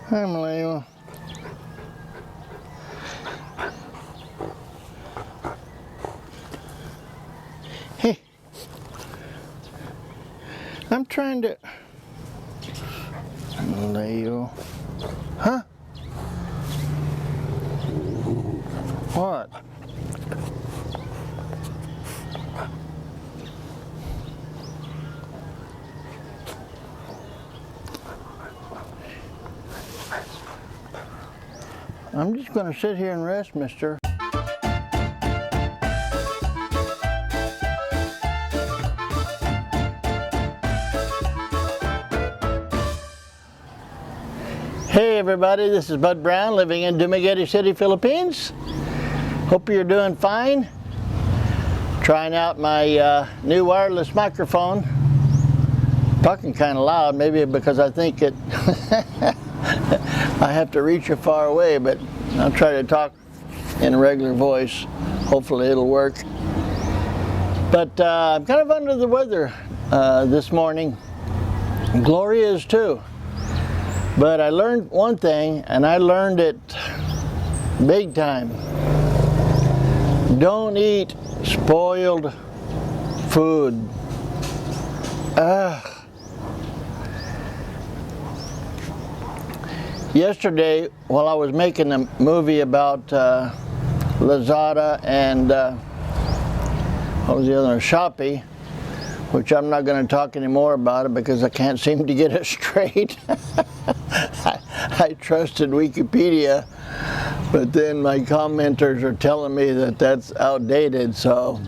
Hi, Malaya. Hey, I'm trying to... Malaya. Huh? What? I'm just going to sit here and rest, mister. Hey everybody, this is Bud Brown living in Dumaguete City, Philippines. Hope you're doing fine. Trying out my new wireless microphone. Talking kind of loud, maybe because I think it I have to reach it far away, but I'll try to talk in a regular voice. Hopefully it'll work. But I'm kind of under the weather this morning. Gloria is too. But I learned one thing, and I learned it big time. Don't eat spoiled food. Yesterday, while I was making a movie about Lazada and what was the other one? Shopee, which I'm not going to talk anymore about it because I can't seem to get it straight. I trusted Wikipedia, but then my commenters are telling me that that's outdated, so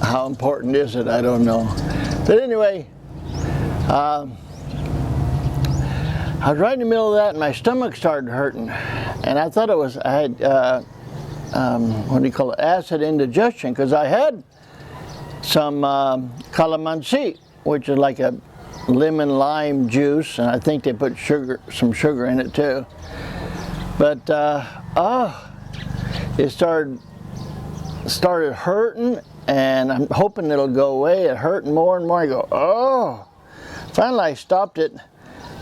how important is it? I don't know. But anyway, I was right in the middle of that and my stomach started hurting, and I thought I had what do you call it, acid indigestion, because I had some calamansi, which is like a lemon lime juice, and I think they put some sugar in it too. But it started hurting, and I'm hoping it'll go away. It hurting more and more. I go, oh. Finally I stopped it.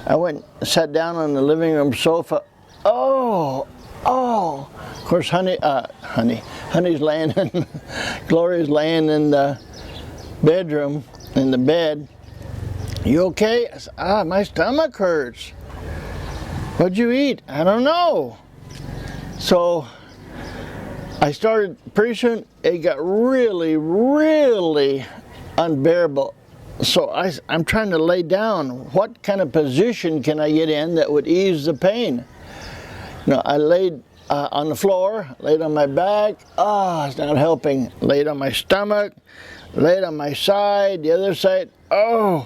I went and sat down on the living room sofa. Oh. Of course, Honey's laying in, Gloria's laying in the bedroom, in the bed. You okay? I said, my stomach hurts. What'd you eat? I don't know. So I started, pretty soon it got really, really unbearable. So I'm trying to lay down. What kind of position can I get in that would ease the pain? No, I laid on the floor, laid on my back. It's not helping. Laid on my stomach, laid on my side, the other side. And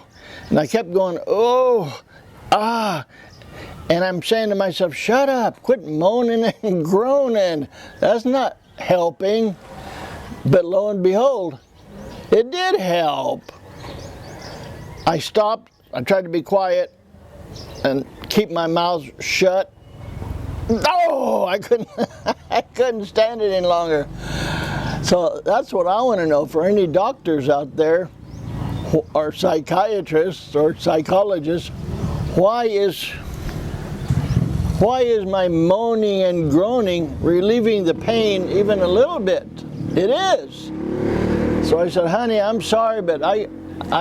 I kept going, and I'm saying to myself, shut up, quit moaning and groaning. That's not helping. But lo and behold, it did help. I stopped, I tried to be quiet and keep my mouth shut. I couldn't stand it any longer. So that's what I want to know for any doctors out there, or psychiatrists or psychologists. Why is my moaning and groaning relieving the pain even a little bit? It is. So I said, honey, I'm sorry, but I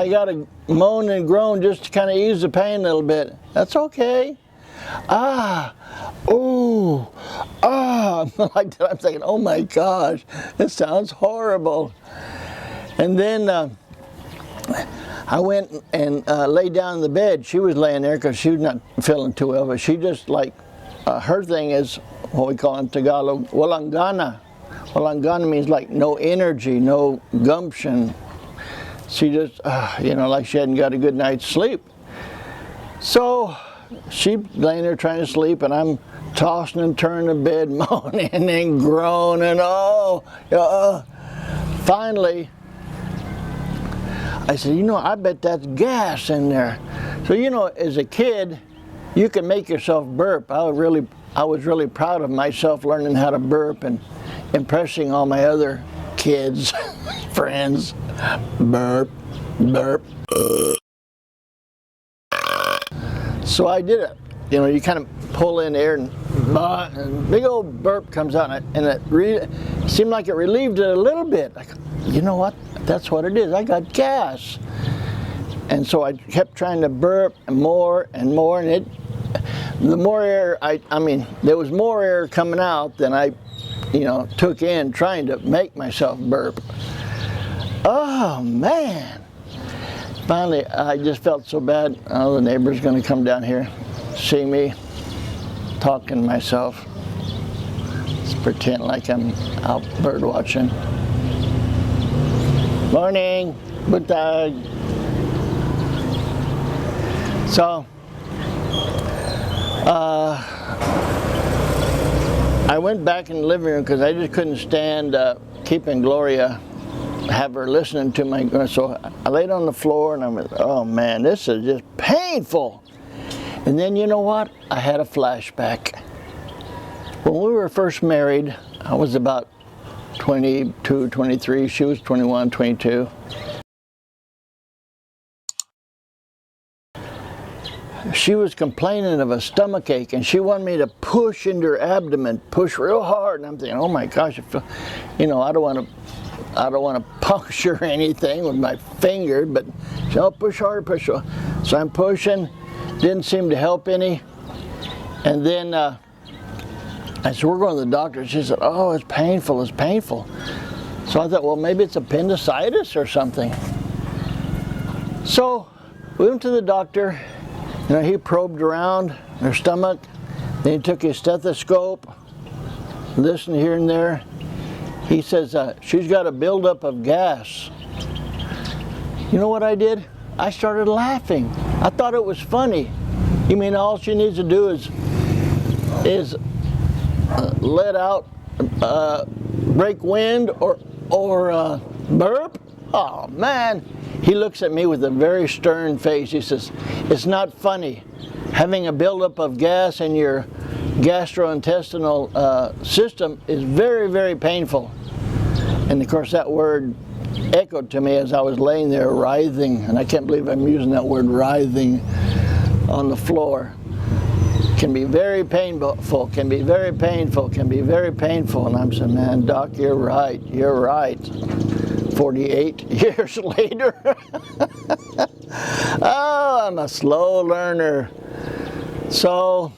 gotta moan and groan just to kind of ease the pain a little bit. That's okay. Like that. I'm thinking, oh my gosh, it sounds horrible. And then I went and laid down in the bed. She was laying there because she was not feeling too well, but she just like, her thing is what we call in Tagalog, walang gana. Walang means like no energy, no gumption. She just, like she hadn't got a good night's sleep. So she laying there trying to sleep, and I'm tossing and turning in bed, moaning and groaning. Finally, I said, I bet that's gas in there. So, as a kid, you can make yourself burp. I was really proud of myself learning how to burp and impressing all my other kids, friends. Burp, burp. So I did it. you know, you kind of pull in air and a big old burp comes out, and it seemed like it relieved it a little bit. Like, you know what? That's what it is. I got gas. And so I kept trying to burp more and more, and the more air, I mean, there was more air coming out than I, you know, took in trying to make myself burp. Oh, man. Finally, I just felt so bad. Oh, the neighbor's going to come down here, see me talking to myself. Let's pretend like I'm out bird watching. Morning. Buntag. So, I went back in the living room because I just couldn't stand keeping Gloria, have her listening to my, so I laid on the floor and I went, oh man, this is just painful. And then you know what? I had a flashback. When we were first married, I was about 22, 23, she was 21, 22. She was complaining of a stomach ache, and she wanted me to push into her abdomen, push real hard. And I'm thinking, oh my gosh, you know, I don't want to puncture anything with my finger, but she'll push hard, push hard. So I'm pushing, didn't seem to help any. And then I said, we're going to the doctor. She said, oh, it's painful, it's painful. So I thought, well, maybe it's appendicitis or something. So we went to the doctor. You know, he probed around her stomach, then he took his stethoscope, listened here and there. He says, she's got a buildup of gas. You know what I did? I started laughing. I thought it was funny. You mean all she needs to do is let out, break wind or burp? Oh man. He looks at me with a very stern face. He says, it's not funny. Having a buildup of gas in your gastrointestinal system is very, very painful. And of course that word echoed to me as I was laying there writhing, and I can't believe I'm using that word, writhing, on the floor. Can be very painful, can be very painful, can be very painful. And I'm saying, man, Doc, you're right, you're right. 48 years later. Oh, I'm a slow learner. So,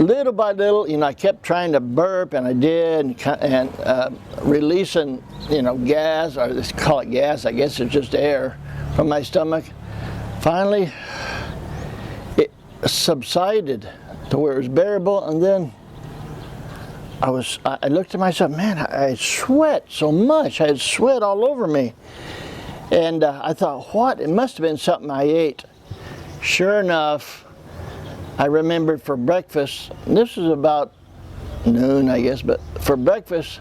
little by little, you know, I kept trying to burp, and I did, and releasing, you know, gas, or let's call it gas, I guess it's just air, from my stomach. Finally, it subsided to where it was bearable, and then I looked at myself, man, I sweat so much. I had sweat all over me. And I thought, what? It must have been something I ate. Sure enough, I remembered for breakfast, and this was about noon, I guess, but for breakfast,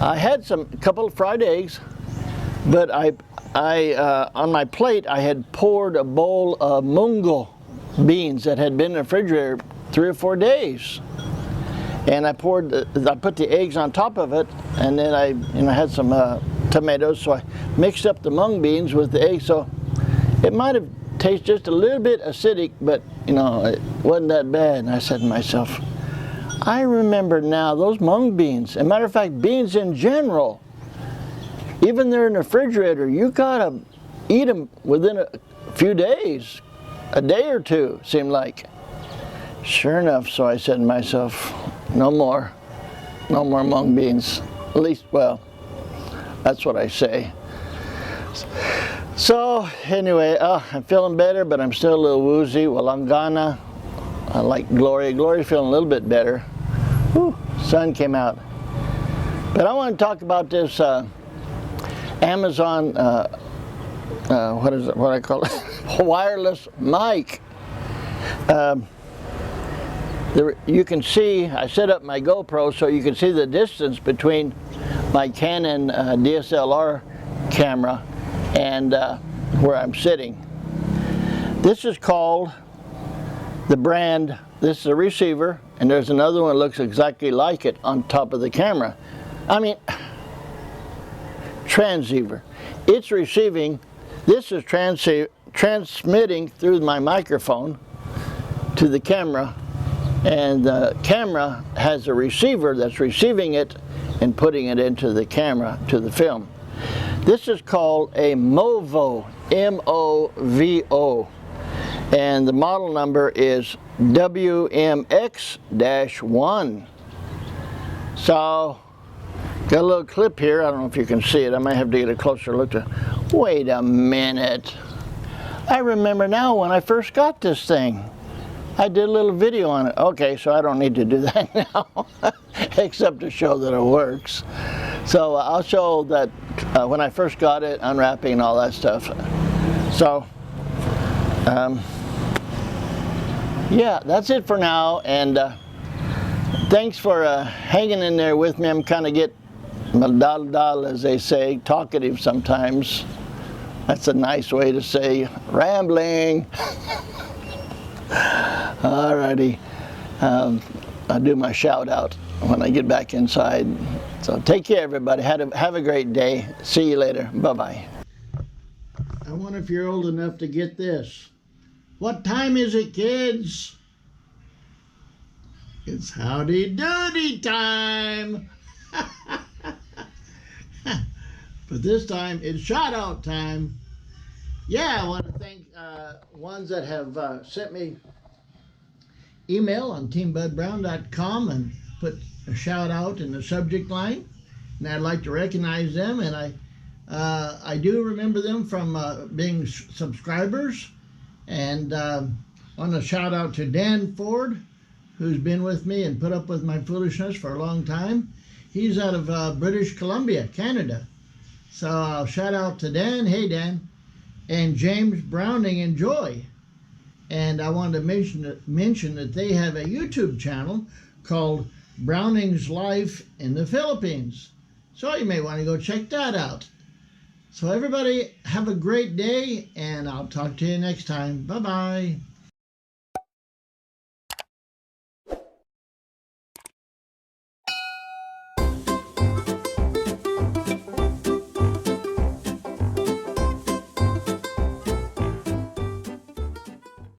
I had a couple of fried eggs, but on my plate, I had poured a bowl of mungo beans that had been in the refrigerator 3 or 4 days. And I put the eggs on top of it, and then I had some tomatoes, so I mixed up the mung beans with the eggs. So it might have tasted just a little bit acidic, but you know, it wasn't that bad. And I said to myself, I remember now those mung beans. As a matter of fact, beans in general, even they're in the refrigerator, you gotta eat them within a few days, a day or two, seemed like. Sure enough, so I said to myself, no more mung beans. At least, well, that's what I say. So anyway, I'm feeling better, but I'm still a little woozy. Walangana, I like Gloria. Gloria's feeling a little bit better. Whew, sun came out. But I want to talk about this Amazon, what is it? What I call it? Wireless mic. You can see, I set up my GoPro so you can see the distance between my Canon DSLR camera and where I'm sitting. This is called the brand, this is a receiver, and there's another one that looks exactly like it on top of the camera. I mean, transceiver. It's receiving, this is transmitting through my microphone to the camera, and the camera has a receiver that's receiving it and putting it into the camera, to the film. This is called a MOVO, M-O-V-O, and the model number is WMX-1. So, got a little clip here. I don't know if you can see it. I might have to get a closer look to. Wait a minute. I remember now when I first got this thing. I did a little video on it. Okay, so I don't need to do that now, except to show that it works. So I'll show that when I first got it, unwrapping and all that stuff. So, yeah, that's it for now. And thanks for hanging in there with me. I'm kind of get dal, as they say, talkative sometimes. That's a nice way to say rambling. Alrighty, I'll do my shout out when I get back inside. So take care, everybody. Have a great day. See you later. Bye-bye. I wonder if you're old enough to get this. What time is it, kids? It's howdy doody time. But this time it's shout out time. Yeah, I want to thank ones that have sent me email on teambudbrown.com and put a shout out in the subject line, and I'd like to recognize them. And I do remember them from being subscribers, and want to shout out to Dan Ford, who's been with me and put up with my foolishness for a long time. He's out of British Columbia, Canada. So I'll shout out to Dan. Hey, Dan. And James Browning and Joy. And I wanted to mention that they have a YouTube channel called Browning's Life in the Philippines. So you may want to go check that out. So everybody have a great day, and I'll talk to you next time. Bye-bye.